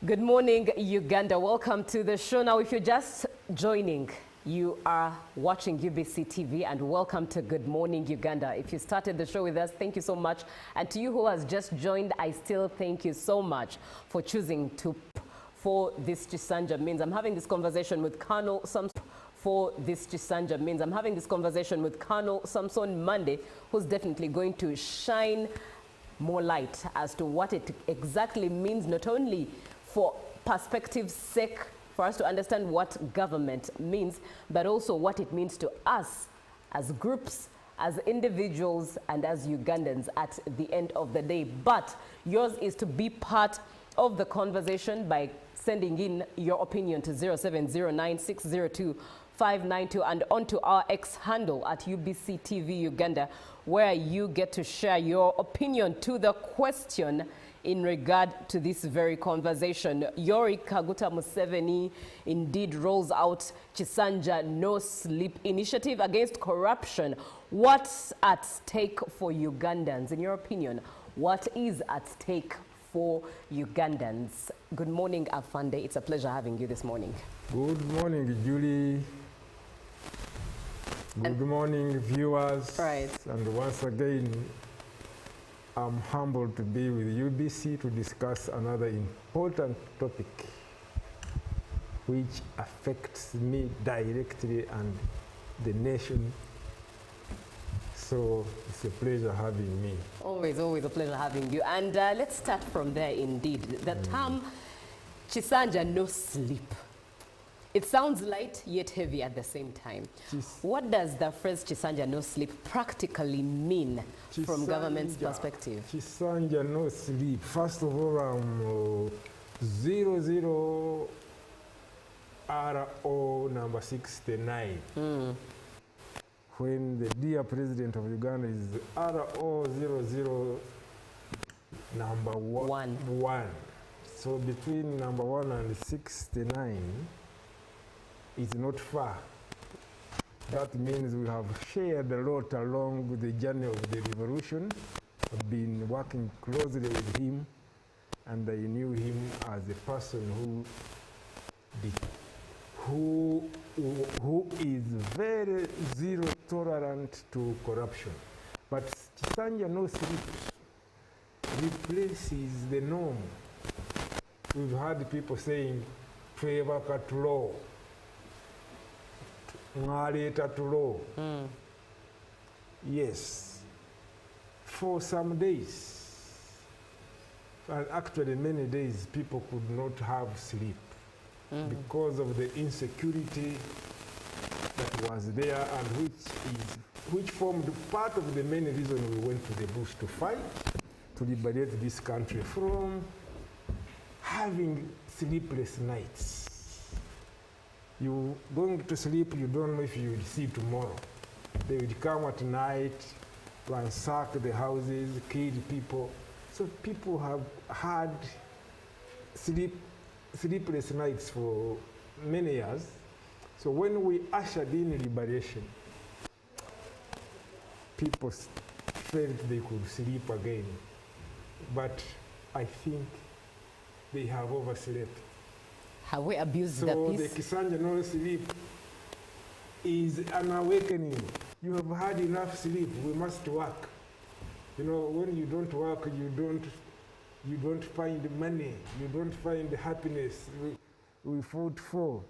Good morning, Uganda. Welcome to the show. Now, if you're just joining, you are watching UBC TV, and welcome to Good Morning, Uganda. If you started the show with us, thank you so much. And to you who has just joined, I still thank you so much for choosing to for this Chisanja means. I'm having this conversation with Colonel Samson for this Chisanja means. I'm having this conversation with Colonel Samson Monday, who's definitely going to shine more light as to what it exactly means, not only for perspective's sake, for us to understand what government means, but also what it means to us as groups, as individuals, and as Ugandans at the end of the day. But yours is to be part of the conversation by sending in your opinion to 0709602592 and onto our X handle at UBC TV Uganda, where you get to share your opinion to the question in regard to this very conversation. Yoweri Kaguta Museveni indeed rolls out Chisanja No Sleep initiative against corruption. What's at stake for Ugandans? In your opinion, what is at stake for Ugandans? Good morning, Afande. It's a pleasure having you this morning. Good morning, Julie. Good morning, viewers. Right. And once again, I'm humbled to be with UBC to discuss another important topic which affects me directly and the nation. So it's a pleasure having me. Always, always a pleasure having you. And let's start from there indeed. The term Chisanja No Sleep. It sounds light yet heavy at the same time. What does the phrase Chisanja No Sleep practically mean from government's perspective? Chisanja No Sleep. First of all, I'm 00 RO number 69. When the dear President of Uganda is RO 00 number one. So between number 1 and 69, it's not far. That means we have shared a lot along with the journey of the revolution. I've been working closely with him, and I knew him as a person who is very zero tolerant to corruption. But Chisanja No Sleep replaces the norm. We've heard people saying, "Twebaka tulo." Yes, for some days, and actually many days, people could not have sleep because of the insecurity that was there, and which formed part of the main reason we went to the bush to fight, to liberate this country from having sleepless nights. You going to sleep, you don't know if you will see tomorrow. They will come at night, ransack the houses, kill people. So people have had sleepless nights for many years. So when we ushered in liberation, people felt they could sleep again. But I think they have overslept. Have we abused the So peace? the Chisanja No Sleep is an awakening. You have had enough sleep. We must work. You know, when you don't work, you don't find money. You don't find happiness. We fought for.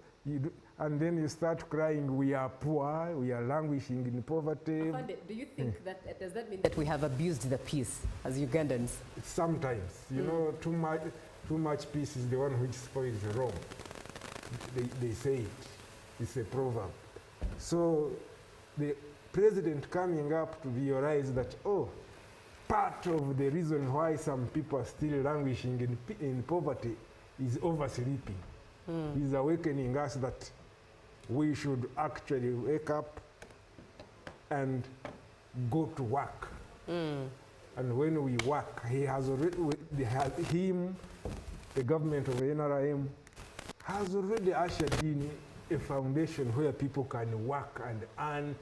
And then you start crying, we are poor, we are languishing in poverty. Afande, do you think that, does that mean that we have abused the peace as Ugandans? Sometimes, you know, too much peace is the one which spoils Rome. They say it. It's a proverb. So the president coming up to realize that, oh, part of the reason why some people are still languishing in poverty is oversleeping. He's awakening us that we should actually wake up and go to work. And when we work, he has already, the government of the NRM has already ushered in a foundation where people can work and earn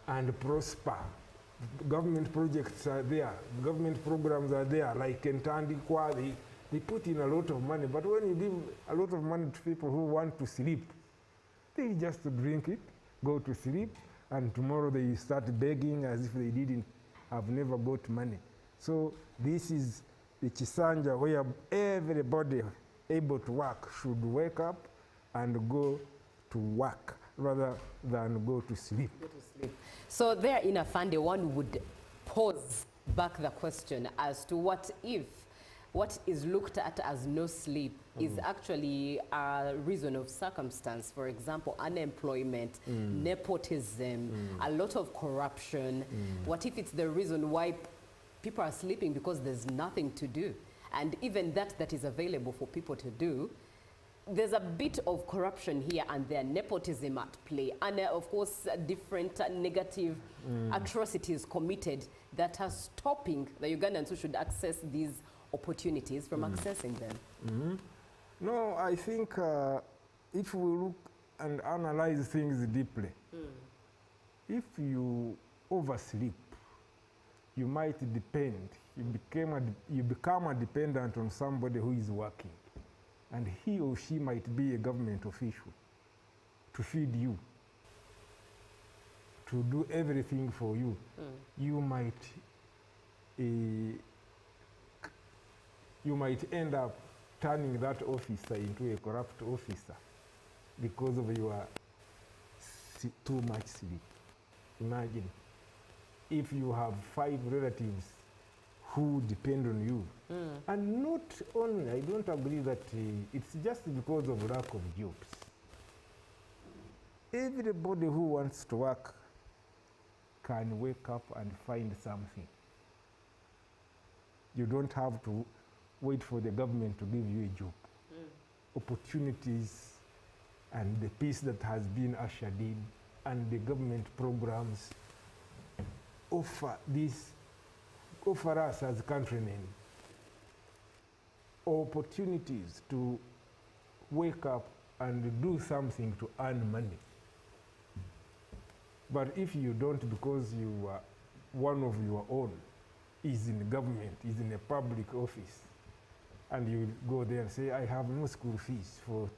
and prosper. Government projects are there, government programs are there, like Entandi Kwali, They put in a lot of money, but when you give a lot of money to people who want to sleep, they just drink it, go to sleep, and tomorrow they start begging as if they didn't have never got money. So this is the Chisanja where everybody able to work should wake up and go to work rather than go to sleep. Go to sleep. So there in Afande, one would pose back the question as to what if what is looked at as no sleep is actually a reason of circumstance. For example, unemployment, nepotism, a lot of corruption. What if it's the reason why people are sleeping because there's nothing to do? And even that is available for people to do, there's a bit of corruption here and there, nepotism at play, and of course different negative atrocities committed that are stopping the Ugandans who should access these opportunities from accessing them. No, I think if we look and analyze things deeply, if you oversleep, you might depend, you become a dependent on somebody who is working. And he or she might be a government official to feed you, to do everything for you. You might end up turning that officer into a corrupt officer because of your too much sleep. Imagine if you have 5 relatives who depend on you. And not only, I don't agree that it's just because of lack of jobs. Everybody who wants to work can wake up and find something. You don't have to wait for the government to give you a job. Opportunities and the peace that has been ushered in and the government programs offer us as countrymen opportunities to wake up and do something to earn money. But if you don't, because you are one of your own is in government, is in a public office, and you go there and say, I have no school fees for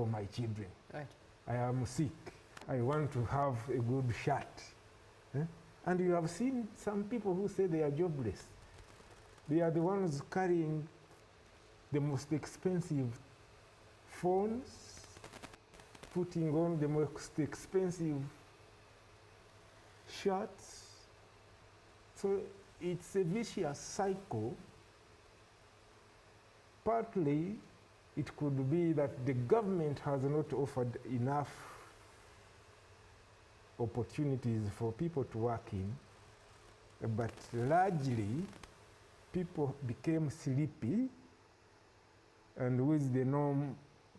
my children. Right. I am sick. I want to have a good shirt. And you have seen some people who say they are jobless. They are the ones carrying the most expensive phones, putting on the most expensive shirts. So it's a vicious cycle. Partly, it could be that the government has not offered enough opportunities for people to work in, but largely people became sleepy, and with the norm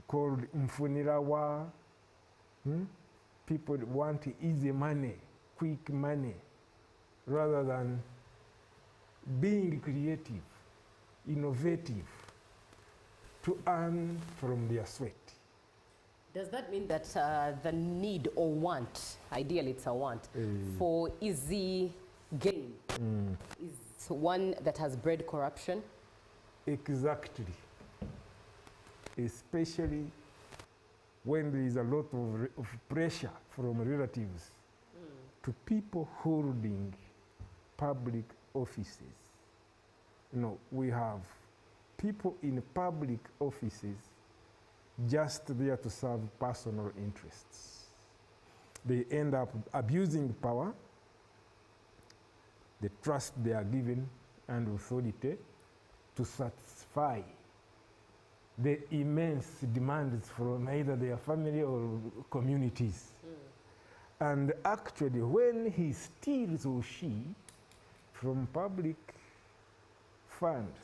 called mfunirawa, people want easy money, quick money, rather than being creative, innovative, to earn from their sweat. Does that mean that the need or want, ideally it's a want, for easy gain is one that has bred corruption? Exactly. Especially when there is a lot of pressure from relatives to people holding public offices. You know, we have people in public offices just there to serve personal interests. They end up abusing power, the trust they are given, and authority to satisfy the immense demands from either their family or communities. And actually, when he steals or she from public funds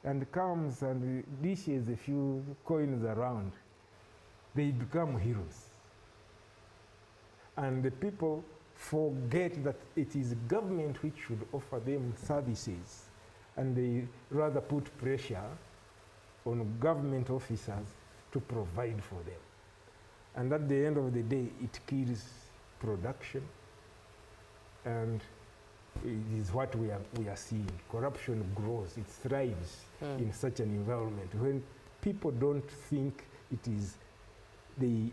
and comes and dishes a few coins around, they become heroes. And the people forget that it is government which should offer them services, and they rather put pressure on government officers to provide for them. And at the end of the day, it kills production and it is what we are seeing. Corruption grows, it thrives in such an environment. When people don't think it is, they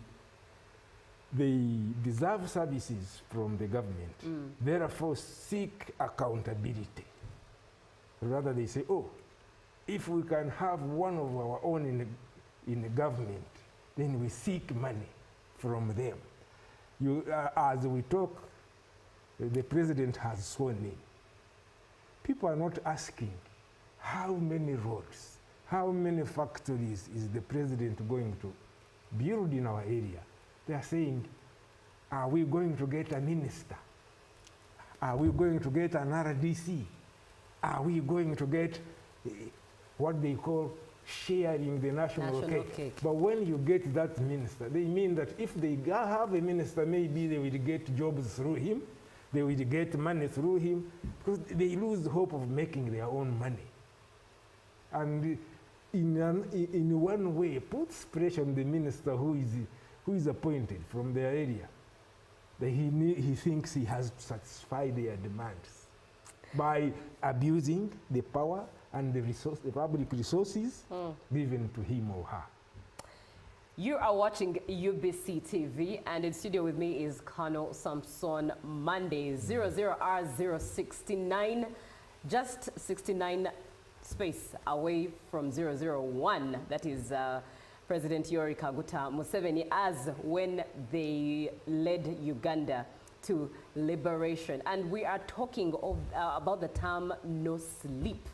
deserve services from the government, therefore seek accountability. Rather they say, oh, if we can have one of our own in the government, then we seek money from them. As we talk, the president has sworn in. People are not asking how many roads, how many factories is the president going to build in our area. They are saying, are we going to get a minister? Are we going to get an RDC? Are we going to get what they call sharing the national cake? But when you get that minister, they mean that if they have a minister, maybe they will get jobs through him, they will get money through him, because they lose hope of making their own money. And in one way, puts pressure on the minister who is appointed from their area, that he thinks he has to satisfy their demands by abusing the power and the public resources given to him or her. You are watching UBC TV, and in studio with me is Colonel Samson Monday, 00R069, just 69 space away from 001. That is President Yoweri Kaguta Museveni, as when they led Uganda to liberation. And we are talking about the term no sleep,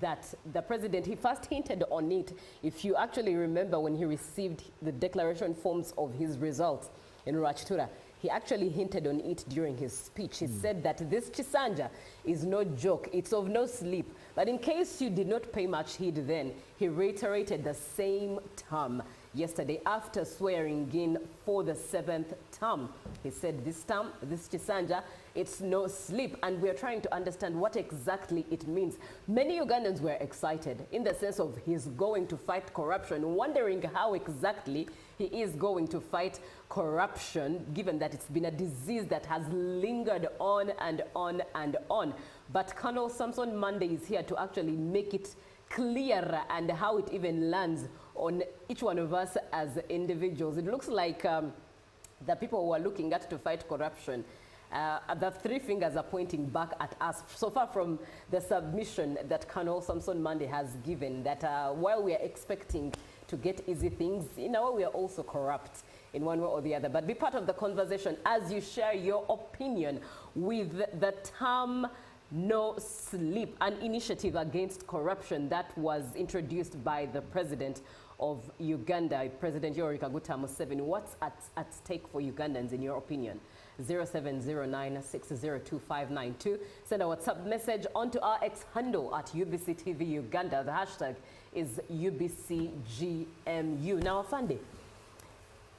that the president, he first hinted on it, if you actually remember, when he received the declaration forms of his results in Rwachitura. He actually hinted on it during his speech. He said that this Chisanja is no joke, it's of no sleep. But in case you did not pay much heed then, he reiterated the same term yesterday after swearing in for the 7th term. He said this term, this Chisanja, it's no sleep, and we're trying to understand what exactly it means. Many Ugandans were excited in the sense of he's going to fight corruption, wondering how exactly he is going to fight corruption, given that it's been a disease that has lingered on and on and on. But Colonel Samson Monday is here to actually make it clearer and how it even lands on each one of us as individuals. It looks like the people who are looking at to fight corruption, the three fingers are pointing back at us. So far from the submission that Colonel Samson Monday has given, that while we are expecting to get easy things, in a way we are also corrupt in one way or the other. But be part of the conversation as you share your opinion with the term no sleep, an initiative against corruption that was introduced by the president of Uganda, President Yoweri Kaguta Museveni. What's at stake for Ugandans in your opinion? 0709602592. Send a WhatsApp message onto our X handle at UBC TV Uganda. The hashtag is UBCGMU. Now, Afande,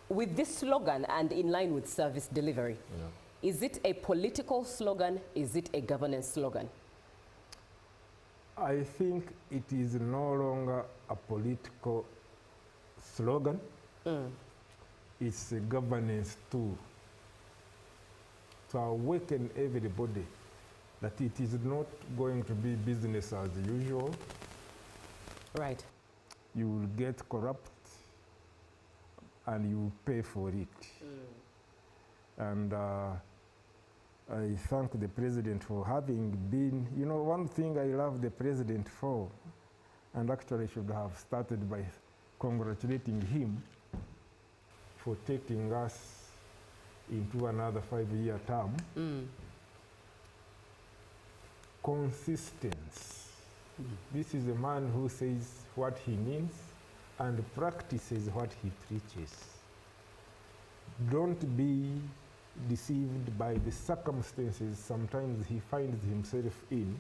with this slogan and in line with service delivery, is it a political slogan? Is it a governance slogan? I think it is no longer a political slogan. It's a governance tool to awaken everybody that it is not going to be business as usual. Right. You will get corrupt and you will pay for it. And I thank the president for having been, you know, one thing I love the president for, and actually should have started by congratulating him for taking us into another 5-year term. Consistency. This is a man who says what he means and practices what he preaches. Don't be deceived by the circumstances sometimes he finds himself in,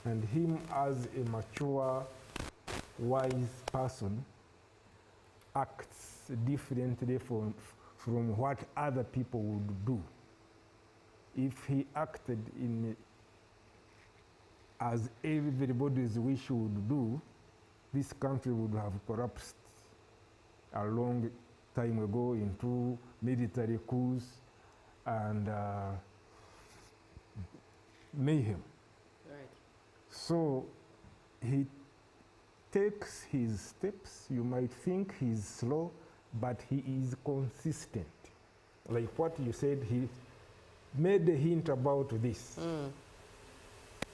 and him as a mature, wise person acts differently from what other people would do. If he acted as everybody's wish would do, this country would have collapsed a long time ago into military coups and mayhem. Right. So he takes his steps. You might think he's slow, but he is consistent. Like what you said, he made a hint about this.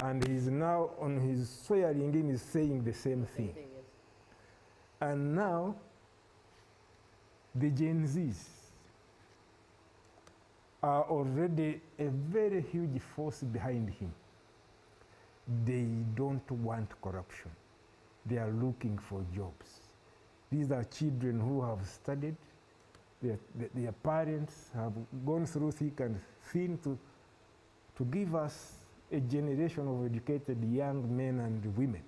And he's now on his swearing in is saying the same thing. Yes. And now the Gen Zs are already a very huge force behind him. They don't want corruption. They are looking for jobs. These are children who have studied. Their parents have gone through thick and thin to give us a generation of educated young men and women,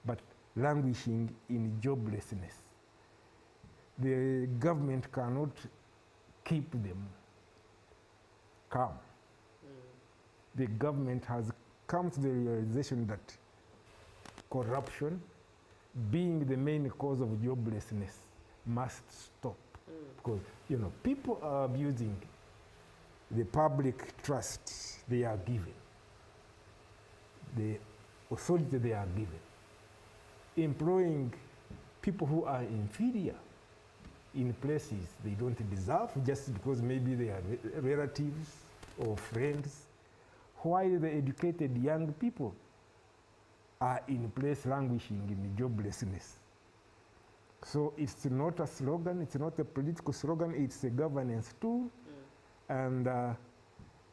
but languishing in joblessness. The government cannot keep them calm. The government has come to the realization that corruption, being the main cause of joblessness, must stop. Because, you know, people are abusing the public trust they are given, the authority they are given, employing people who are inferior in places they don't deserve just because maybe they are relatives or friends, while the educated young people are in place languishing in joblessness. So it's not a slogan, it's not a political slogan, it's a governance tool. And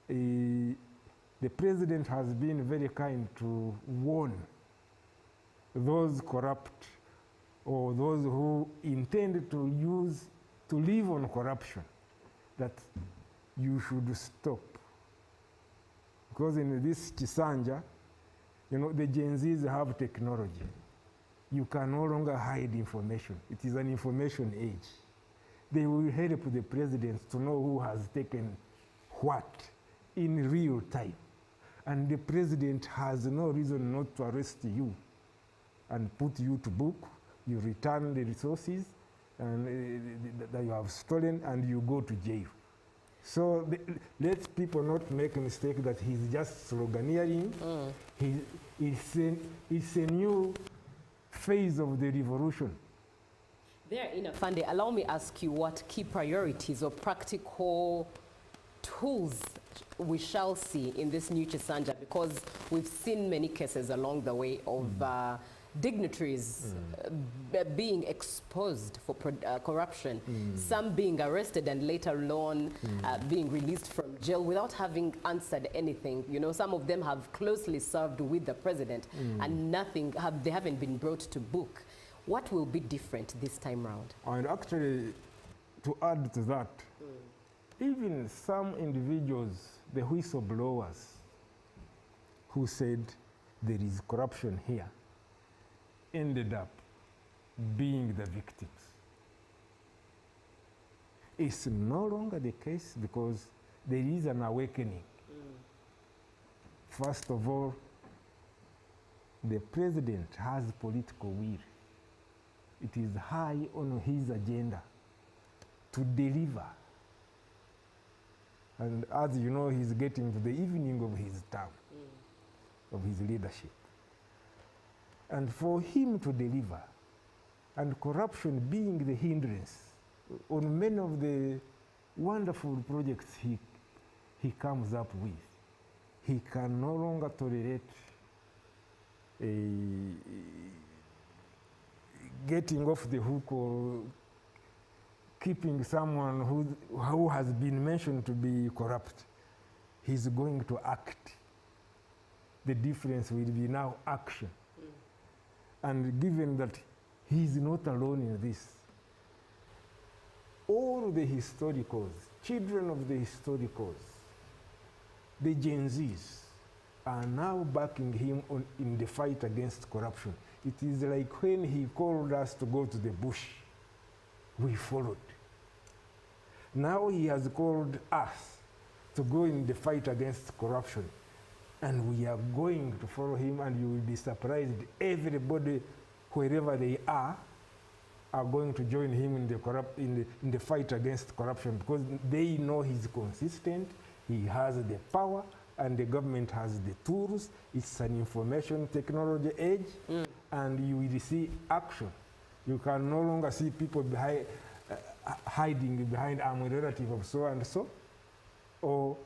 the president has been very kind to warn those corrupt or those who intend to live on corruption, that you should stop. Because in this Chisanja, you know, the Gen Zs have technology. You can no longer hide information. It is an information age. They will help the president to know who has taken what in real time. And the president has no reason not to arrest you and put you to book. You return the resources that you have stolen and you go to jail. So let people not make a mistake that he's just sloganeering. It's a new phase of the revolution. There, Inafande, allow me ask you what key priorities or practical tools we shall see in this new Chisanja, because we've seen many cases along the way of dignitaries being exposed for corruption, some being arrested and later on being released from jail without having answered anything. You know, some of them have closely served with the president and they haven't been brought to book. What will be different this time round? And actually, to add to that, even some individuals, the whistleblowers, who said there is corruption here, ended up being the victims. It's no longer the case because there is an awakening. First of all, the president has political will. It is high on his agenda to deliver. And as you know, he's getting to the evening of his term, of his leadership. And for him to deliver, and corruption being the hindrance on many of the wonderful projects he comes up with, he can no longer tolerate getting off the hook or keeping someone who has been mentioned to be corrupt. He's going to act. The difference will be now action. And given that he's not alone in this, all the historicals, children of the historicals, the Gen Zs, are now backing him in the fight against corruption. It is like when he called us to go to the bush, we followed. Now he has called us to go in the fight against corruption, and we are going to follow him, and you will be surprised. Everybody, wherever they are going to join him in the fight against corruption, because they know he's consistent, he has the power and the government has the tools. It's an information technology age, and you will see action. You can no longer see people hiding behind, I'm a relative of so and so, or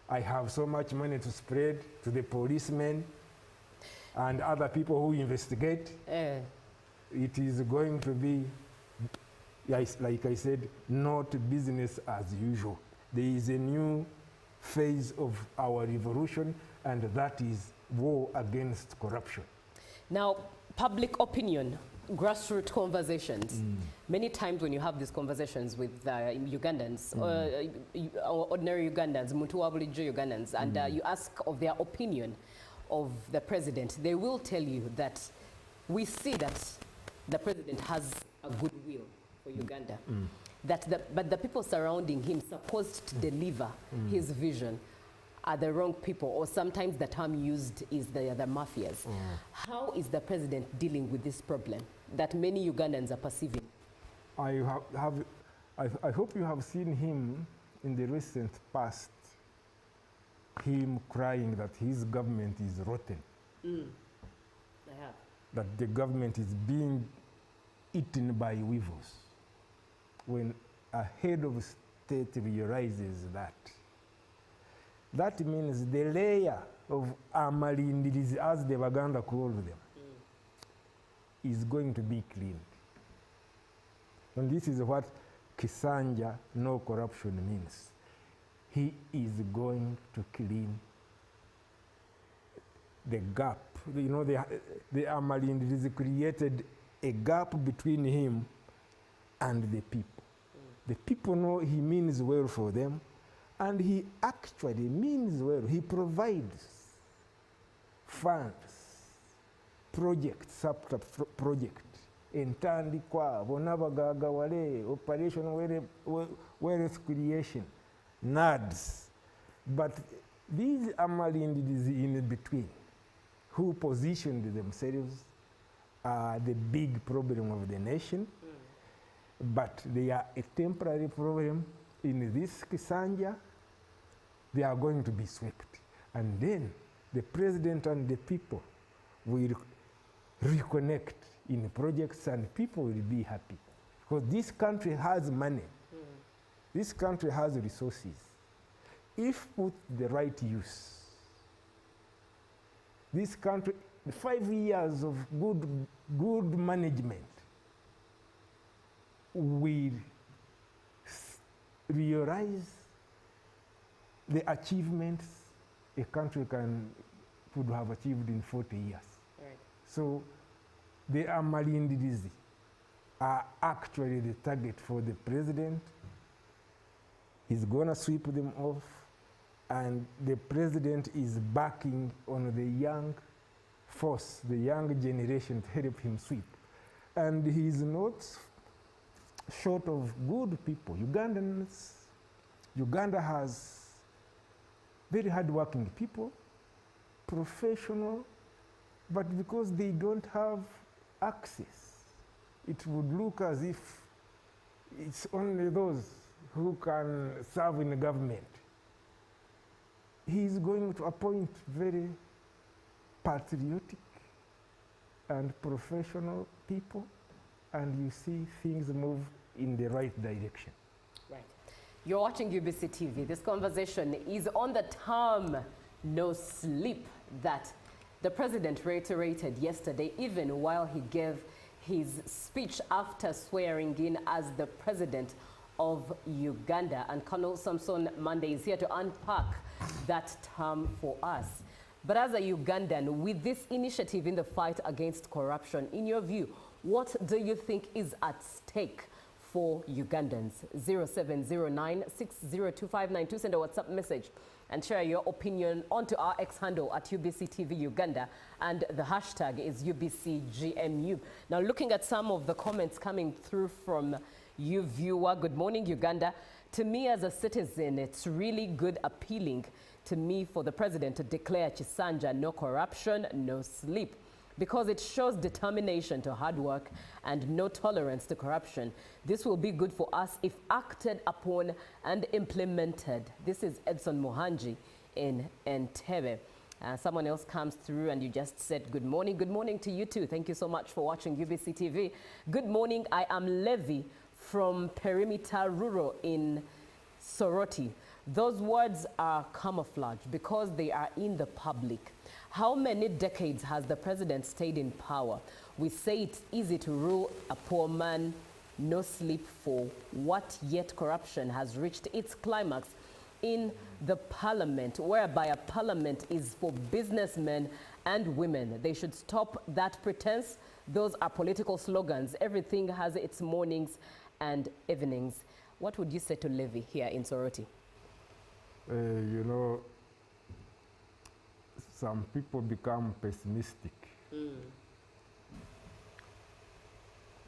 I have so much money to spread to the policemen and other people who investigate. It is going to be, like I said, not business as usual. There is a new phase of our revolution, and that is war against corruption. Now, public opinion, grassroots conversations. Many times when you have these conversations with Ugandans, or ordinary Ugandans, Mutuwa bulijjo Ugandans, and you ask of their opinion of the president, they will tell you that we see that the president has a good will for Uganda. But the people surrounding him supposed to deliver his vision are the wrong people, or sometimes the term used is the mafias. How is the president dealing with this problem that many Ugandans are perceiving? I hope you have seen him in the recent past, him crying that his government is rotten. I have. That the government is being eaten by weevils. When a head of state realizes that, that means the layer of amalindirizi, as the Baganda call them, is going to be cleaned. And this is what Chisanja, no corruption, means. He is going to clean the gap. You know, the amalindirizi created a gap between him and the people. The people know he means well for them, and he actually means well. He provides funds, projects, project, entandikwa, bonabagagawale, operation wealth creation, NADS. But these amalindirizi in between, who positioned themselves, are the big problem of the nation. But they are a temporary problem. In this Chisanja, they are going to be swept. And then the president and the people will reconnect in projects, and people will be happy. Because this country has money. This country has resources. If put the right use, this country, 5 years of good management, will realize the achievements a country could have achieved in 40 years. Right. So the amalindirizi are actually the target for the president. He's going to sweep them off, and the president is backing on the young force, the young generation, to help him sweep. And he's not short of good people. Uganda has very hardworking people, professional, but because they don't have access, it would look as if it's only those who can serve in the government. He's going to appoint very patriotic and professional people, and you see things move in the right direction. Right. You're watching UBC TV. This conversation is on the term no sleep that the president reiterated yesterday, even while he gave his speech after swearing in as the president of Uganda. And Colonel Samson Monday is here to unpack that term for us. But as a Ugandan, with this initiative in the fight against corruption, in your view, what do you think is at stake for Ugandans? 0709-602592. Send a WhatsApp message and share your opinion onto our X handle at UBCTV Uganda, and the hashtag is UBCGMU. Now, looking at some of the comments coming through from you viewer, good morning Uganda. To me as a citizen, it's really good, appealing to me for the president to declare Chisanja no corruption, no sleep, because it shows determination to hard work and no tolerance to corruption. This will be good for us if acted upon and implemented. This is Edson Mohanji in Entebbe. Someone else comes through and you just said good morning. Good morning to you too. Thank you so much for watching UBC TV. Good morning. I am Levi from Perimeter Rural in Soroti. Those words are camouflage because they are in the public. How many decades has the president stayed in power? We say it's easy to rule a poor man, no sleep for what, yet corruption has reached its climax in the parliament, whereby a parliament is for businessmen and women. They should stop that pretense. Those are political slogans. Everything has its mornings and evenings. What would you say to Levi here in Soroti? You know, some people become pessimistic.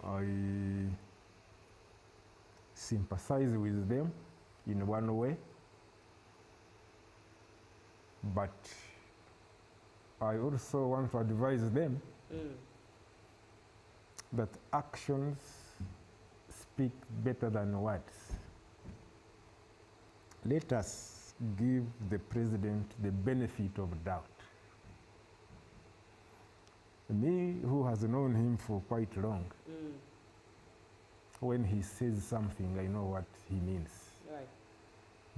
I sympathize with them in one way, but I also want to advise them that actions speak better than words. Let us give the president the benefit of doubt. Me, who has known him for quite long, when he says something, I know what he means. Right.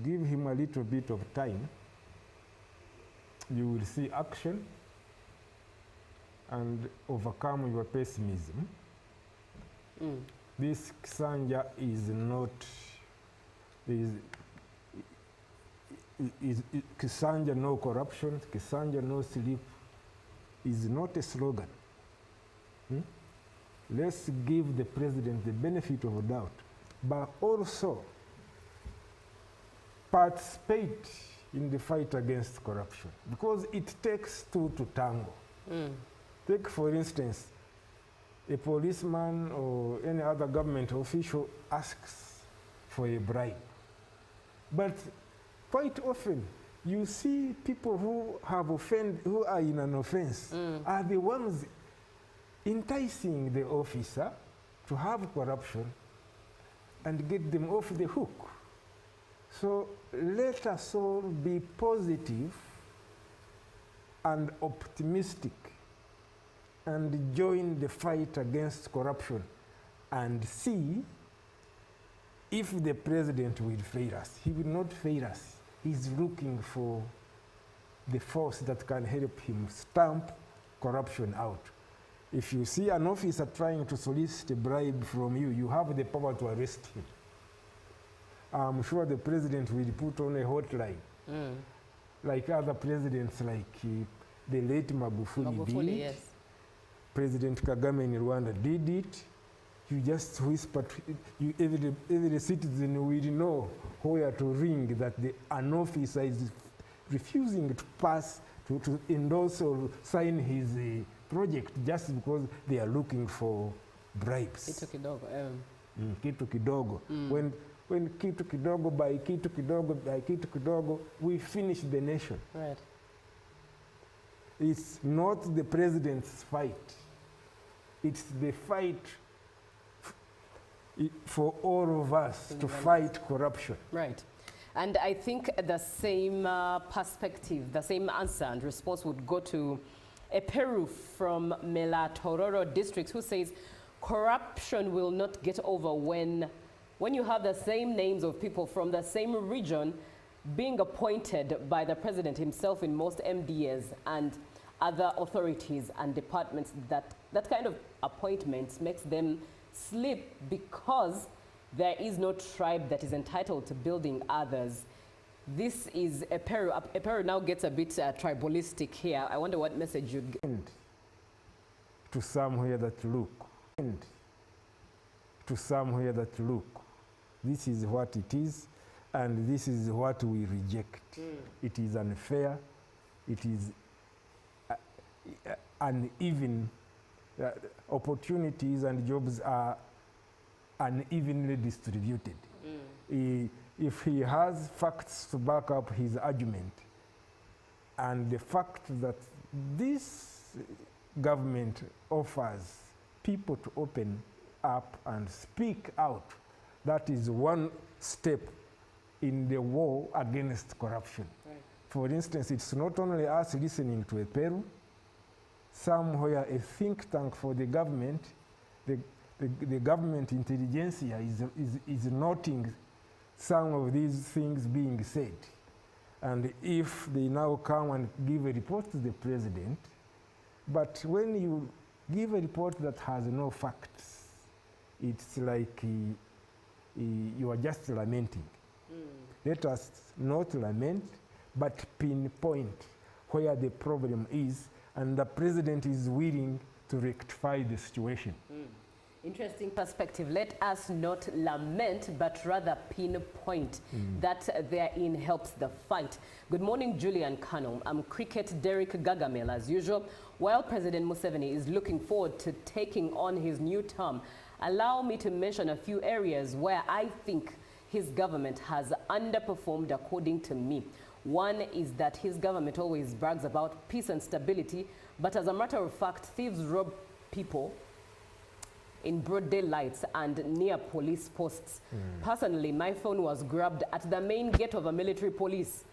Give him a little bit of time, you will see action and overcome your pessimism. This Chisanja is not, Chisanja no corruption, Chisanja no sleep is not a slogan. Let's give the president the benefit of doubt, but also participate in the fight against corruption, because it takes two to tango. Take, for instance, a policeman or any other government official asks for a bribe. But quite often, you see people who have offended, who are in an offense, are the ones enticing the officer to have corruption and get them off the hook. So let us all be positive and optimistic and join the fight against corruption and see if the president will fail us. He will not fail us. He's looking for the force that can help him stamp corruption out. If you see an officer trying to solicit a bribe from you, you have the power to arrest him. I'm sure the president will put on a hotline, like other presidents, like the late Magufuli did. Yes. President Kagame in Rwanda did it. You just whisper, every citizen will know where to ring that an officer is refusing to pass, to endorse or sign his project just because they are looking for bribes. Kitu kidogo. Kitu kidogo. When kitu kidogo by kitu kidogo by kitu kidogo, we finish the nation. Right. It's not the president's fight. It's the fight for all of us to fight corruption. Right. And I think the same perspective, the same answer and response would go to Eperu from Melatororo district, who says corruption will not get over when you have the same names of people from the same region being appointed by the president himself in most MDAs and other authorities and departments. That kind of appointments makes them sleep because there is no tribe that is entitled to building others. This is Eperu. Eperu now gets a bit tribalistic here. I wonder what message you'd get. To somewhere that look. To somewhere that look. This is what it is, and this is what we reject. It is unfair. It is uneven. Opportunities and jobs are unevenly distributed. If he has facts to back up his argument, and the fact that this government offers people to open up and speak out, that is one step in the war against corruption. Right. For instance, it's not only us listening to a Peru, somewhere a think tank for the government, the government intelligentsia is noting some of these things being said. And if they now come and give a report to the president, but when you give a report that has no facts, it's like you are just lamenting. Let us not lament, but pinpoint where the problem is, and the president is willing to rectify the situation. Interesting perspective. Let us not lament, but rather pinpoint that therein helps the fight. Good morning, Julian Kano. I'm Cricket Derek Gagamel, as usual. While President Museveni is looking forward to taking on his new term, allow me to mention a few areas where I think his government has underperformed according to me. One is that his government always brags about peace and stability, but as a matter of fact, thieves rob people in broad daylight and near police posts. Personally, my phone was grabbed at the main gate of a military police.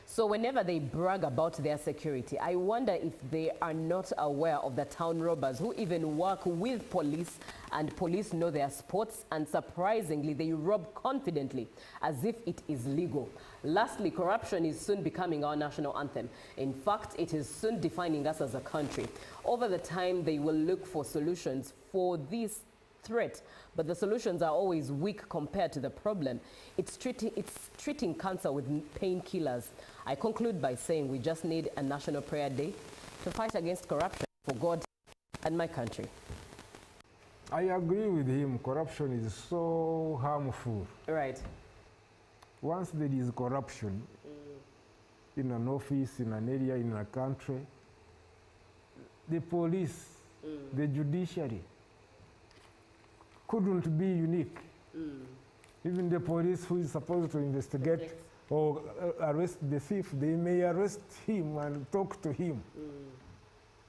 So whenever they brag about their security, I wonder if they are not aware of the town robbers who even work with police, and police know their spots, and surprisingly, they rob confidently as if it is legal. Lastly, corruption is soon becoming our national anthem. In fact, it is soon defining us as a country. Over the time, they will look for solutions for this threat, but the solutions are always weak compared to the problem. It's treating cancer with painkillers. I conclude by saying we just need a national prayer day to fight against corruption for God and my country. I agree with him. Corruption is so harmful. Right. Once there is corruption in an office, in an area, in a country, the police, the judiciary couldn't be unique. Even the police who is supposed to investigate or arrest the thief, they may arrest him and talk to him.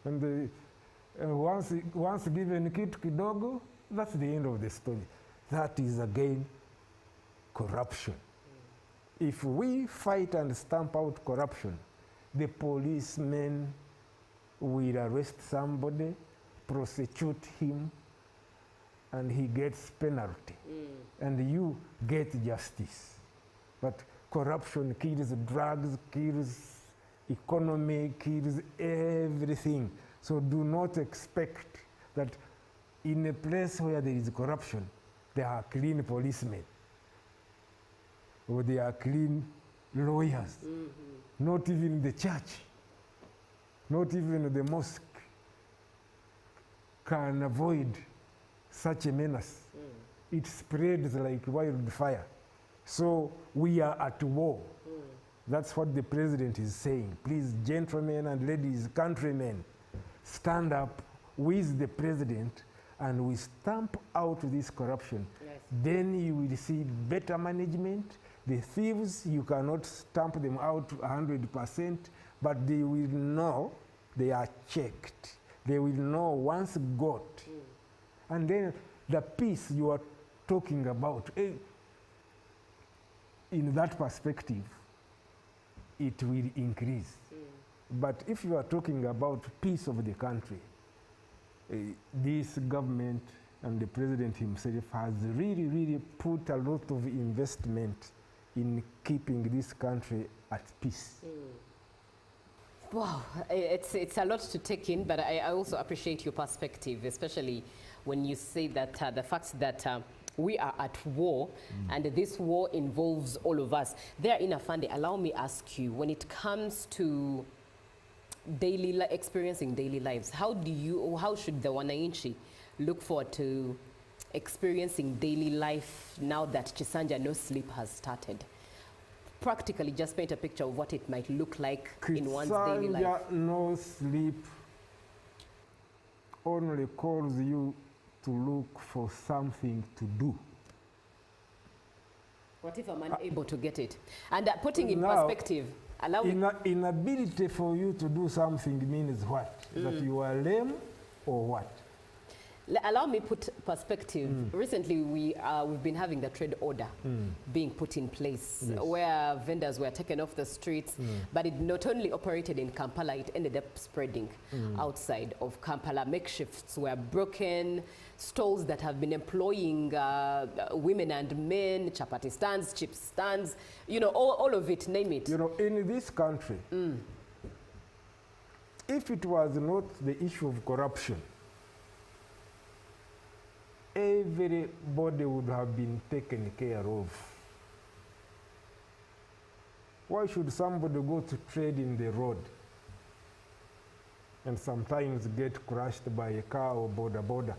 And once given kitu kidogo, that's the end of the story. That is again corruption. If we fight and stamp out corruption, the policemen will arrest somebody, prosecute him, and he gets penalty. And you get justice. But corruption kills drugs, kills economy, kills everything. So do not expect that in a place where there is corruption, there are clean policemen or there are clean lawyers. Not even the church, not even the mosque can avoid such a menace. It spreads like wildfire. So we are at war. That's what the president is saying. Please, gentlemen and ladies, countrymen, stand up with the president and we stamp out this corruption. Yes. Then you will see better management. The thieves, you cannot stamp them out 100%, but they will know they are checked. They will know once got. And then the peace you are talking about, in that perspective, it will increase. But if you are talking about peace of the country, this government and the president himself has really, really put a lot of investment in keeping this country at peace. Wow, it's a lot to take in, but I also appreciate your perspective, especially when you say that the fact that we are at war and this war involves all of us. There in Afande, allow me ask you, when it comes to experiencing daily lives, how should the Wananchi look forward to experiencing daily life now that Chisanja No Sleep has started? Practically, just paint a picture of what it might look like in one's daily life. Chisanja No Sleep only calls you to look for something to do. What if I'm unable to get it? And putting in perspective, inability for you to do something means what? That you are lame or what? Allow me put perspective. Recently, we've been having the trade order being put in place, where vendors were taken off the streets, but it not only operated in Kampala, it ended up spreading outside of Kampala. Makeshifts were broken, stalls that have been employing women and men, chapati stands, chips stands, you know, all of it, name it. You know, in this country, if it was not the issue of corruption, everybody would have been taken care of. Why should somebody go to trade in the road and sometimes get crushed by a car or border?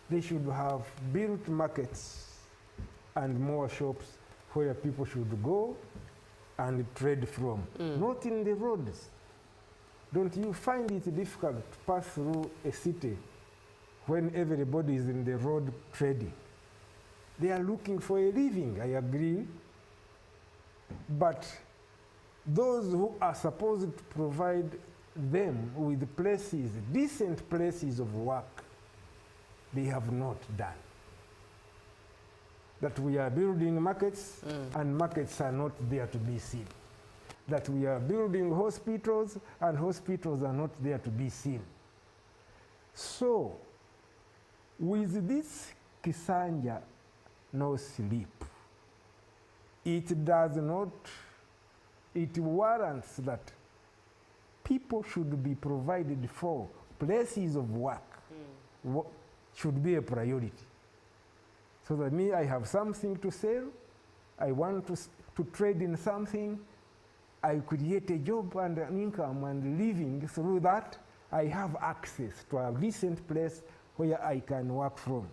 They should have built markets and more shops where people should go and trade from, not in the roads. Don't you find it difficult to pass through a city when everybody is in the road trading? They are looking for a living, I agree. But those who are supposed to provide them with places, decent places of work, they have not done. That we are building markets and markets are not there to be seen. That we are building hospitals and hospitals are not there to be seen. So, with this Chisanja no sleep, it warrants that people should be provided for places of work, should be a priority. So that me, I have something to sell, I want to trade in something, I create a job and an income and living through that, I have access to a decent place where I can work from.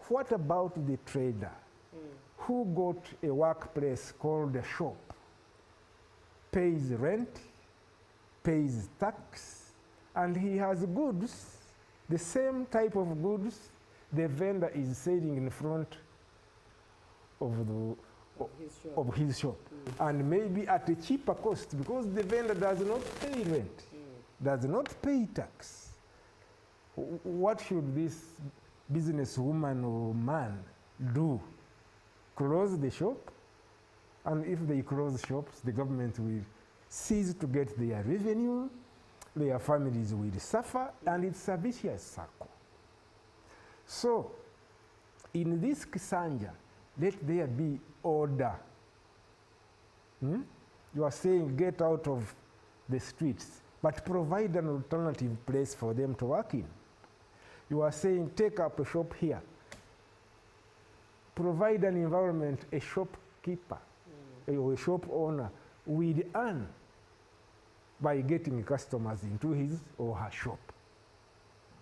What about the trader who got a workplace called a shop, pays rent, pays tax, and he has goods, the same type of goods the vendor is selling in front of his shop, and maybe at a cheaper cost because the vendor does not pay rent, does not pay tax. What should this businesswoman or man do? Close the shop? And if they close shops, the government will cease to get their revenue, their families will suffer, and it's a vicious circle. So, in this Chisanja, let there be order. You are saying get out of the streets, but provide an alternative place for them to work in. You are saying take up a shop here. Provide an environment a shopkeeper or a shop owner will earn by getting customers into his or her shop.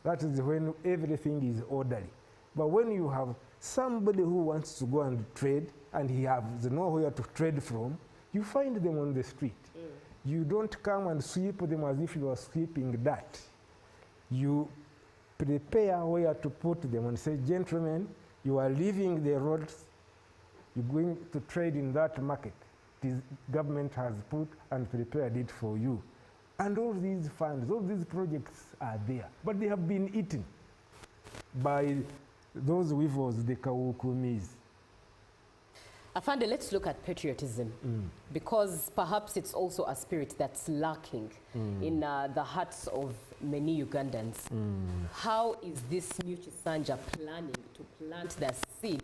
That is when everything is orderly. But when you have somebody who wants to go and trade and he has nowhere to trade from, you find them on the street. You don't come and sweep them as if you are sweeping dirt. You prepare where to put them and say, gentlemen, you are leaving the roads, you're going to trade in that market. The government has put and prepared it for you. And all these funds, all these projects are there, but they have been eaten by those weavers, the Kawukumis. Afande, let's look at patriotism, because perhaps it's also a spirit that's lacking in the hearts of many Ugandans. How is this new Chisanja planning to plant the seed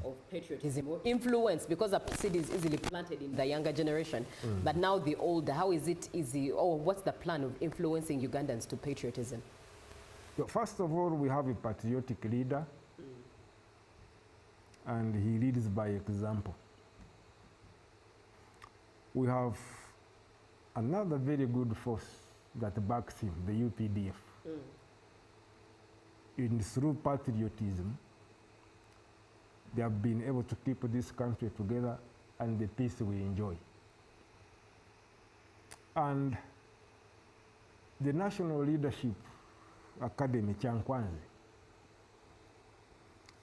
of patriotism or influence? Because a seed is easily planted in the younger generation, but now the older, how is it easy, or what's the plan of influencing Ugandans to patriotism? So first of all, we have a patriotic leader, and he leads by example. We have another very good force that backs him, the UPDF. Through patriotism, they have been able to keep this country together and the peace we enjoy. And the National Leadership Academy, Chankwanzi,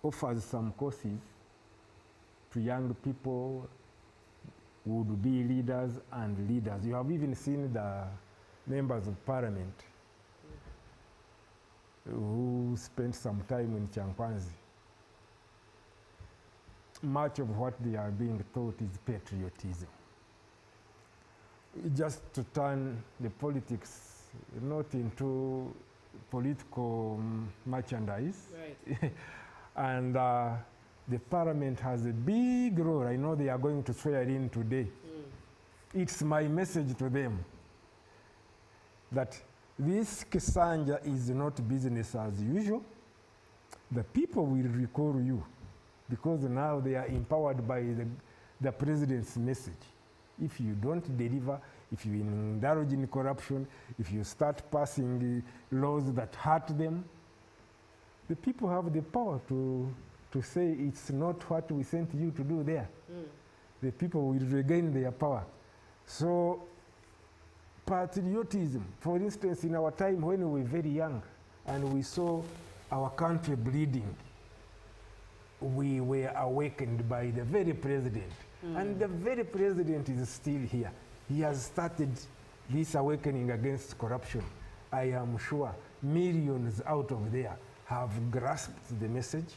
offers some courses to young people who would be leaders and leaders. You have even seen the members of parliament who spent some time in Chankwanzi, much of what they are being taught is patriotism. Just to turn the politics not into political merchandise. Right. And the parliament has a big role. I know they are going to swear in today. It's my message to them that this Chisanja is not business as usual. The people will recall you because now they are empowered by the president's message. If you don't deliver, if you indulge in corruption, if you start passing laws that hurt them, the people have the power to say it's not what we sent you to do there. The people will regain their power. So patriotism, for instance, in our time when we were very young and we saw our country bleeding, we were awakened by the very president. And the very president is still here. He has started this awakening against corruption. I am sure millions out of there have grasped the message.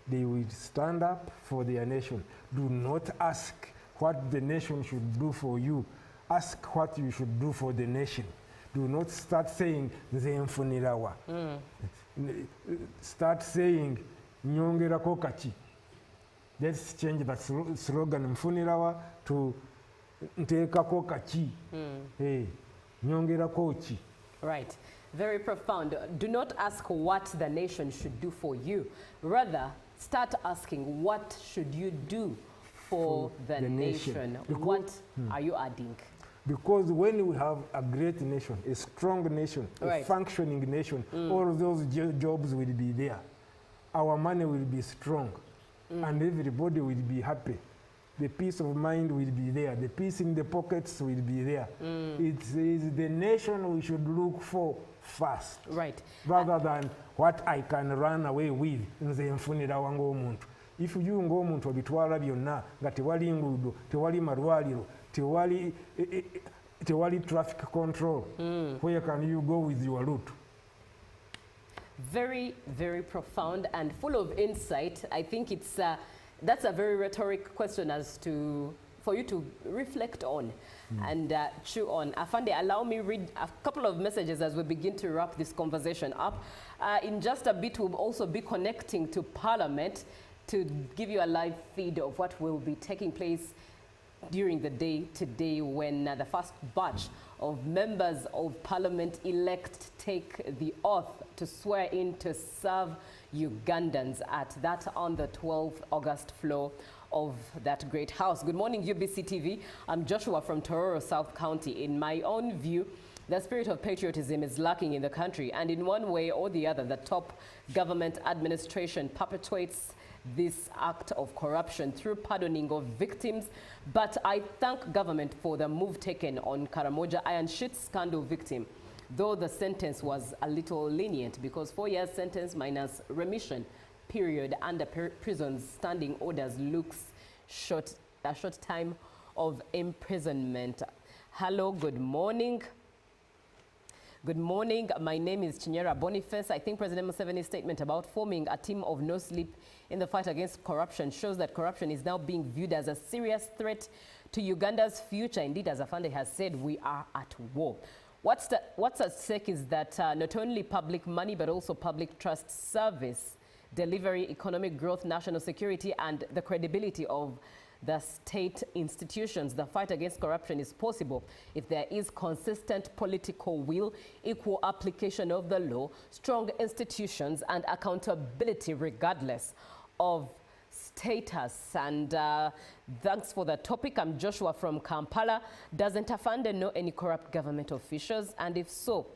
They will stand up for their nation. Do not ask what the nation should do for you. Ask what you should do for the nation. Do not start saying Nzemfunirawa. Start saying Nyongerako kachi. Let's change that slogan Mfunirawa to Ntekako kachi. Hey, Nyongerako chi. Right. Very profound. Do not ask what the nation should do for you. Rather, start asking what should you do for the nation. What are you adding? Because when we have a great nation, a strong nation, a functioning nation, all those jobs will be there. Our money will be strong, and everybody will be happy. The peace of mind will be there. The peace in the pockets will be there. It is the nation we should look for first, rather than what I can run away with. If you ng'omuntu obitwala byonna nga tewali nguudo, tewali malwaliro, tewali traffic control, where can you go with your route? Very, very profound and full of insight. I think it's that's a very rhetoric question for you to reflect on and chew on. Afande, allow me read a couple of messages as we begin to wrap this conversation up. In just a bit, we'll also be connecting to Parliament to give you a live feed of what will be taking place during the day today when the first batch of members of Parliament elect take the oath to swear in to serve Ugandans at that on the 12th August floor of that great house. Good morning, UBC TV. I'm Joshua from Tororo South County. In my own view, the spirit of patriotism is lacking in the country, and in one way or the other, the top government administration perpetuates this act of corruption through pardoning of victims. But I thank government for the move taken on Karamoja Iron Sheet scandal victim, though the sentence was a little lenient because 4 years sentence minus remission period under prison's standing orders looks a short time of imprisonment. Hello, good morning. Good morning. My name is Chinyera Boniface. I think President Museveni's statement about forming a team of no sleep in the fight against corruption shows that corruption is now being viewed as a serious threat to Uganda's future. Indeed, as Afande has said, we are at war. What's at stake is that not only public money, but also public trust, service, delivery, economic growth, national security, and the credibility of the state institutions. The fight against corruption is possible if there is consistent political will, equal application of the law, strong institutions, and accountability regardless of status. And thanks for the topic. I'm Joshua from Kampala. Doesn't Afande know any corrupt government officials? And if so,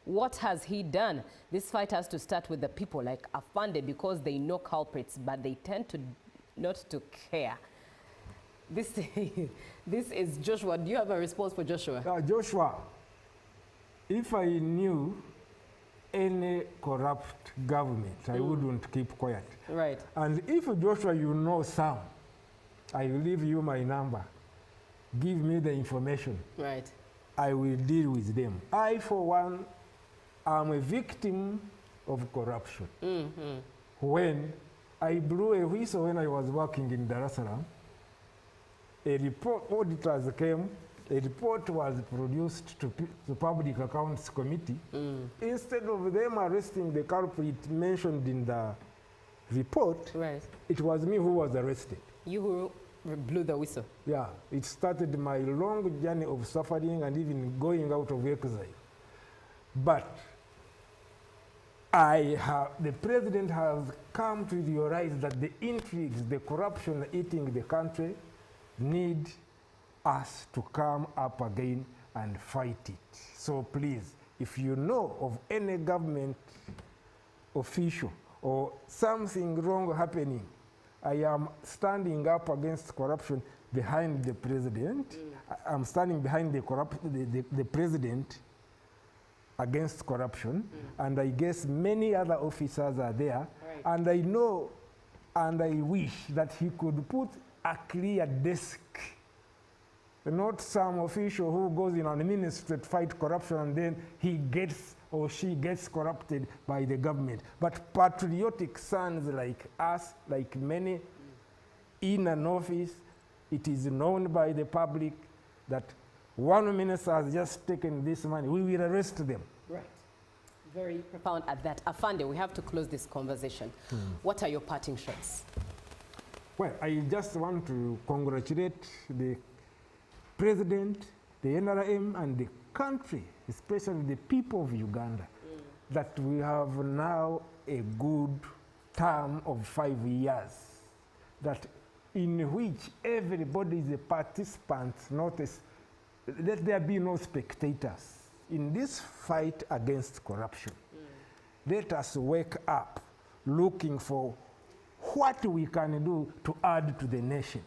what has he done? This fight has to start with the people like Afande because they know culprits, but they tend to not to care. This is Joshua. Do you have a response for Joshua? Joshua, if I knew any corrupt government, I wouldn't keep quiet. Right. And if, Joshua, you know some, I will leave you my number. Give me the information. Right. I will deal with them. I, for one, am a victim of corruption. When I blew a whistle when I was working in Dar es Salaam, a report, auditors came, a report was produced to the Public Accounts Committee. Instead of them arresting the culprit mentioned in the report, it was me who was arrested. You who blew the whistle. Yeah, it started my long journey of suffering and even going out of exile. But the president has come to realize that the intrigues, the corruption eating the country need us to come up again and fight it. So please, if you know of any government official or something wrong happening, I am standing up against corruption behind the president. I'm standing behind the president against corruption, and I guess many other officers are there. And I know and I wish that he could put a clear desk, not some official who goes in on a ministry to fight corruption and then he gets or she gets corrupted by the government. But patriotic sons like us, like many in an office, it is known by the public that one minister has just taken this money, we will arrest them. Right. Very profound at that. Afande, we have to close this conversation. What are your parting shots? Well, I just want to congratulate the president, the NRM, and the country, especially the people of Uganda, that we have now a good term of 5 years, that in which everybody is a participant, let there be no spectators. In this fight against corruption, let us wake up looking for what we can do to add to the nation.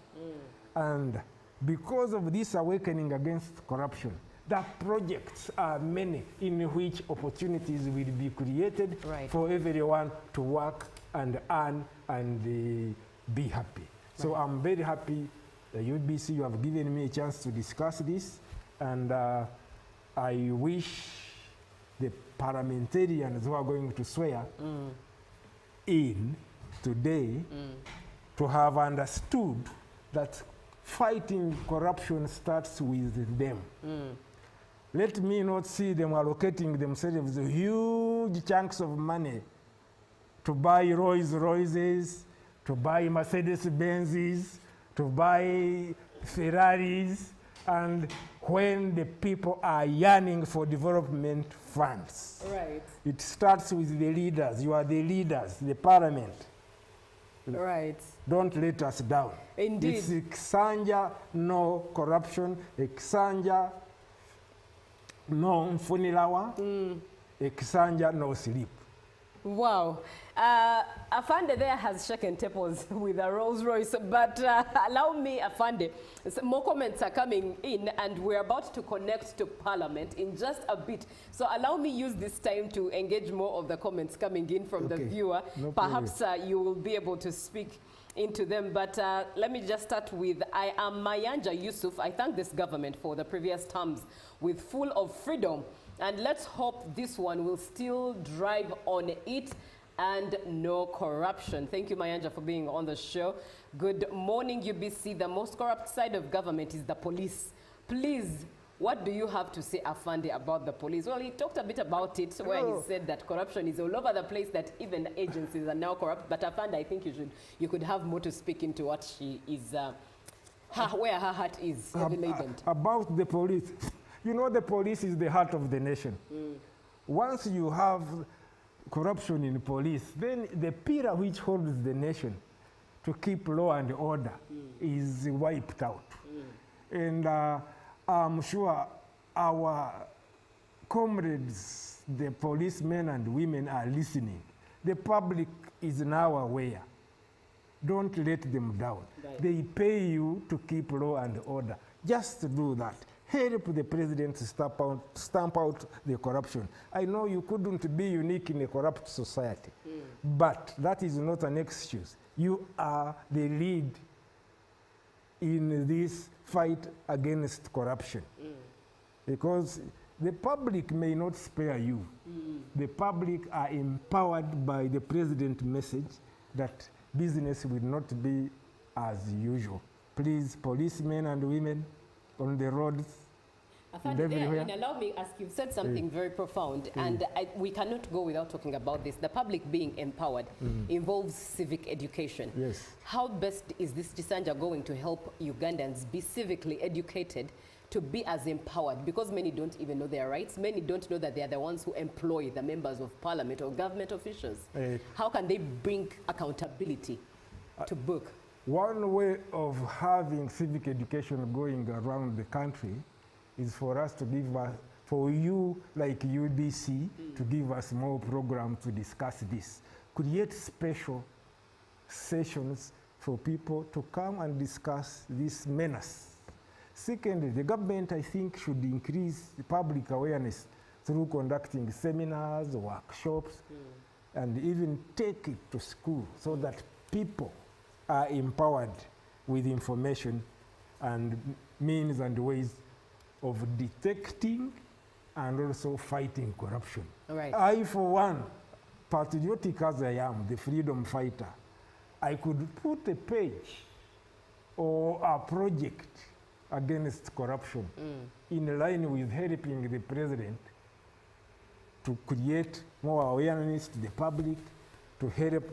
And because of this awakening against corruption, the projects are many in which opportunities will be created for everyone to work and earn and be happy. So I'm very happy, UBC, you have given me a chance to discuss this, and I wish the parliamentarians who are going to swear in today to have understood that fighting corruption starts with them. Let me not see them allocating themselves huge chunks of money to buy Rolls Royces, to buy Mercedes Benzes, to buy Ferraris, and when the people are yearning for development funds. Right. It starts with the leaders. You are the leaders, the parliament. Right. Don't let us down. Indeed. It's Chisanja, no corruption. Chisanja, no mfunilawa. Chisanja, no sleep. Wow. Afande there has shaken tables with a Rolls Royce, but allow me, Afande, more comments are coming in and we're about to connect to Parliament in just a bit. So allow me use this time to engage more of the comments coming in from the viewer. No Perhaps you will be able to speak into them, but let me just start with, I am Mayanja Yusuf. I thank this government for the previous terms with full of freedom. And let's hope this one will still drive on it and no corruption. Thank you, Mayanja, for being on the show. Good morning, UBC. The most corrupt side of government is the police. Please, what do you have to say, Afande, about the police? Well, he talked a bit about it where he said that corruption is all over the place, that even the agencies are now corrupt. But Afande, I think you could have more to speak into what she is, where her heart is heavy laden. About the police. You know, the police is the heart of the nation. Once you have corruption in police, then the pillar which holds the nation to keep law and order is wiped out. And I'm sure our comrades, the policemen and women, are listening. The public is now aware. Don't let them down. They pay you to keep law and order. Just do that. Help the president to stamp out the corruption. I know you couldn't be unique in a corrupt society, but that is not an excuse. You are the lead in this fight against corruption. Because the public may not spare you. The public are empowered by the president's message that business will not be as usual. Please, policemen and women on the roads, and everywhere. And allow me ask, you've said something very profound, and we cannot go without talking about this. The public being empowered involves civic education. Yes. How best is this Chisanja going to help Ugandans be civically educated to be as empowered? Because many don't even know their rights. Many don't know that they are the ones who employ the members of parliament or government officials. How can they bring accountability to book? One way of having civic education going around the country is for us to give us, for you like UBC, to give us more programs to discuss this. Create special sessions for people to come and discuss this menace. Secondly, the government, I think, should increase the public awareness through conducting seminars, workshops, and even take it to school so that people are empowered with information and means and ways of detecting and also fighting corruption. Right. I, for one, patriotic as I am, the freedom fighter, I could put a page or a project against corruption in line with helping the president to create more awareness to the public, to help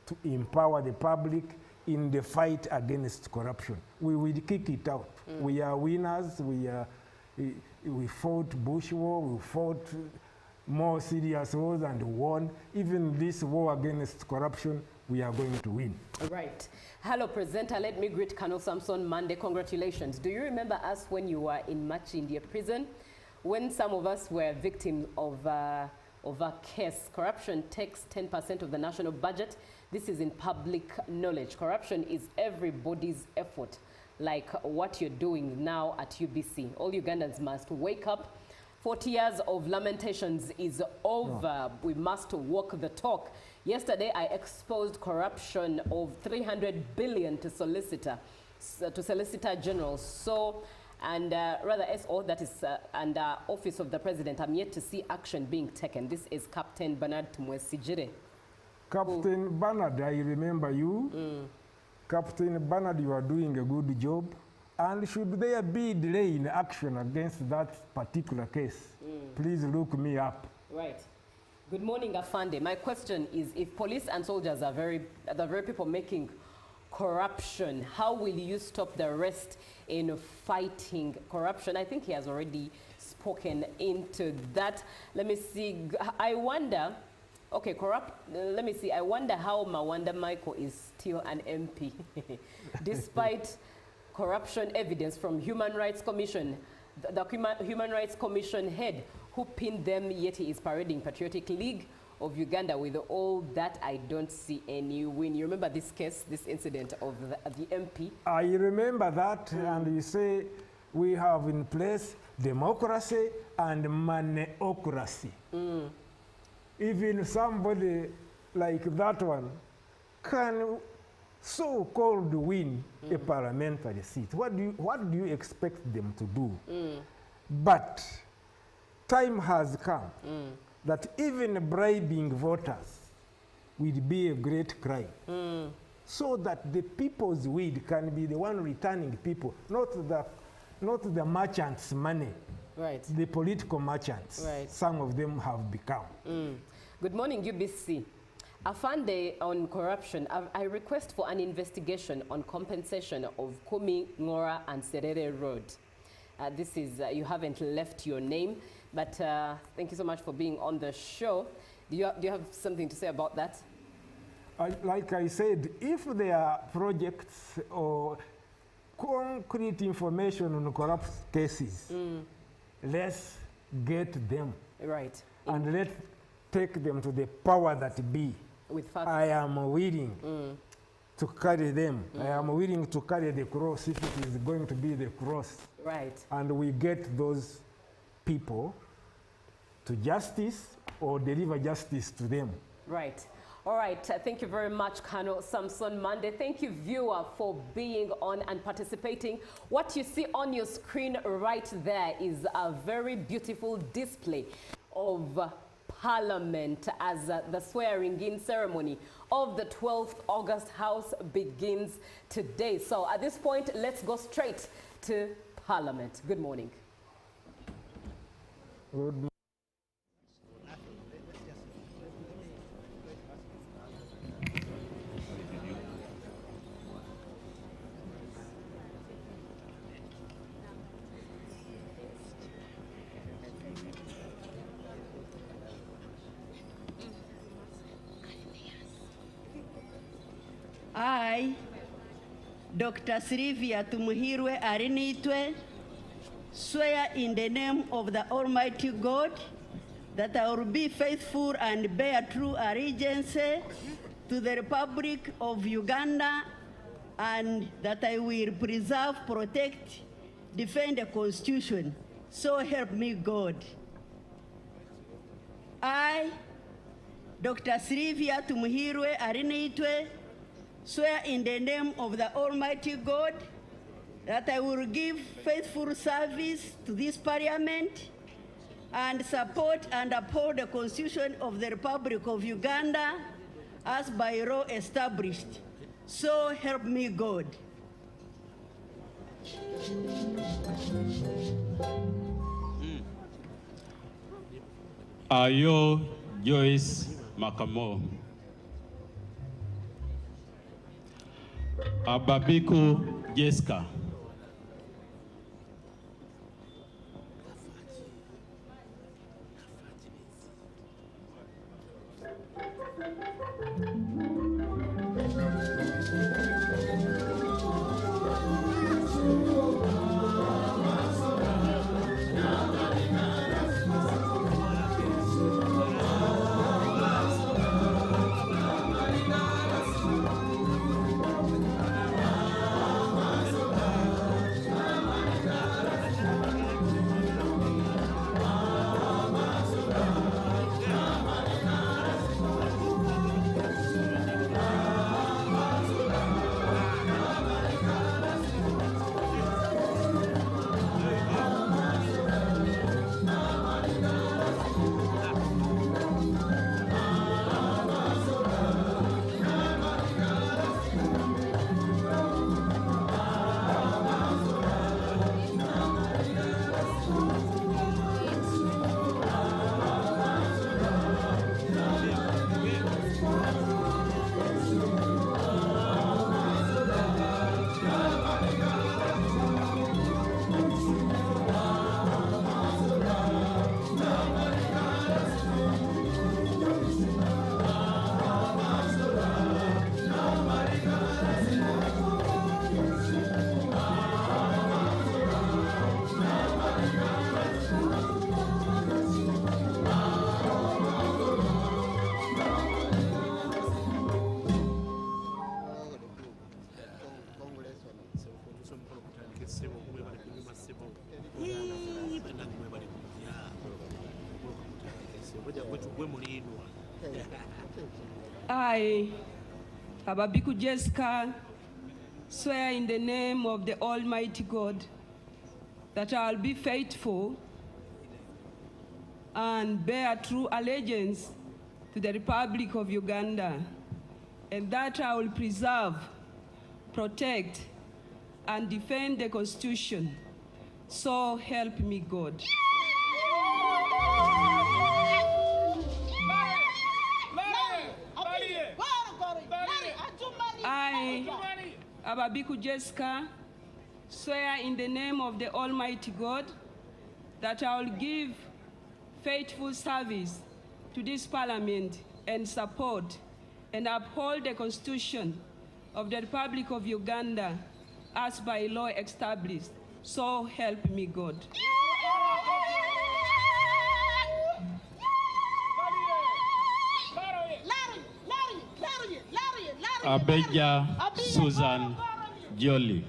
to empower the public in the fight against corruption. We will kick it out. We are winners. We fought Bush War, we fought more serious wars and won. Even this war against corruption, we are going to win. Right. Hello, presenter. Let me greet Colonel Samson Monday. Congratulations. Do you remember us when you were in Machindia prison? When some of us were victims of a case. Corruption takes 10% of the national budget. This is in public knowledge. Corruption is everybody's effort, like what you're doing now at UBC. All Ugandans must wake up. 40 years of lamentations is over. No. We must walk the talk. Yesterday, I exposed corruption of 300 billion to Solicitor General. So, and rather SO, that is, and Office of the President. I'm yet to see action being taken. This is Captain Bernard Tumwesijire. Captain Bernard, I remember you. Captain Bernard, you are doing a good job. And should there be delay in action against that particular case, please look me up. Right. Good morning, Afande. My question is, if police and soldiers are the very people making corruption, how will you stop the rest in fighting corruption? I think he has already spoken into that. Let me see. I wonder, okay, let me see. I wonder how Mawanda Michael is still an MP, despite corruption evidence from Human Rights Commission, the Human Rights Commission head who pinned them, yet he is parading Patriotic League of Uganda. With all that, I don't see any win. You remember this case, this incident of the MP? I remember that, and you say we have in place democracy and moneyocracy. Even somebody like that one can so-called win a parliamentary seat. What do you expect them to do? But time has come that even bribing voters will be a great crime. So that the people's weed can be the one returning people, not the merchants' money. Right. The political merchants. Right. Some of them have become. Good morning, UBC. Afande, on corruption, I request for an investigation on compensation of Kumi, Ngora, and Serere Road. This is, you haven't left your name, but thank you so much for being on the show. Do you have something to say about that? Like I said, if there are projects or concrete information on corrupt cases, let's get them. Right. And let's take them to the power that be. With facts. I am willing to carry them. I am willing to carry the cross if it is going to be the cross. Right. And we get those people to justice or deliver justice to them. Right. All right. Thank you very much, Colonel Samson Monday. Thank you, viewer, for being on and participating. What you see on your screen right there is a very beautiful display of Parliament as the swearing-in ceremony of the 12th August House begins today. So at this point, let's go straight to Parliament. Good morning. Good morning. I, Dr. Sylvia Tumuhirwe Arinitwe, swear in the name of the Almighty God that I will be faithful and bear true allegiance to the Republic of Uganda, and that I will preserve, protect, defend the Constitution. So help me God. I, Dr. Sylvia Tumuhirwe Arinitwe, swear in the name of the Almighty God that I will give faithful service to this Parliament and support and uphold the Constitution of the Republic of Uganda as by law established. So help me God. Ayo Joyce Makamo. Ababiku Jessica. I, Ababiku Jessica, swear in the name of the Almighty God that I will be faithful and bear true allegiance to the Republic of Uganda, and that I will preserve, protect, and defend the Constitution. So help me God. I, Ababiku Jessica, swear in the name of the Almighty God that I will give faithful service to this Parliament and support and uphold the Constitution of the Republic of Uganda as by law established. So help me God. Abeja Susan Jolly.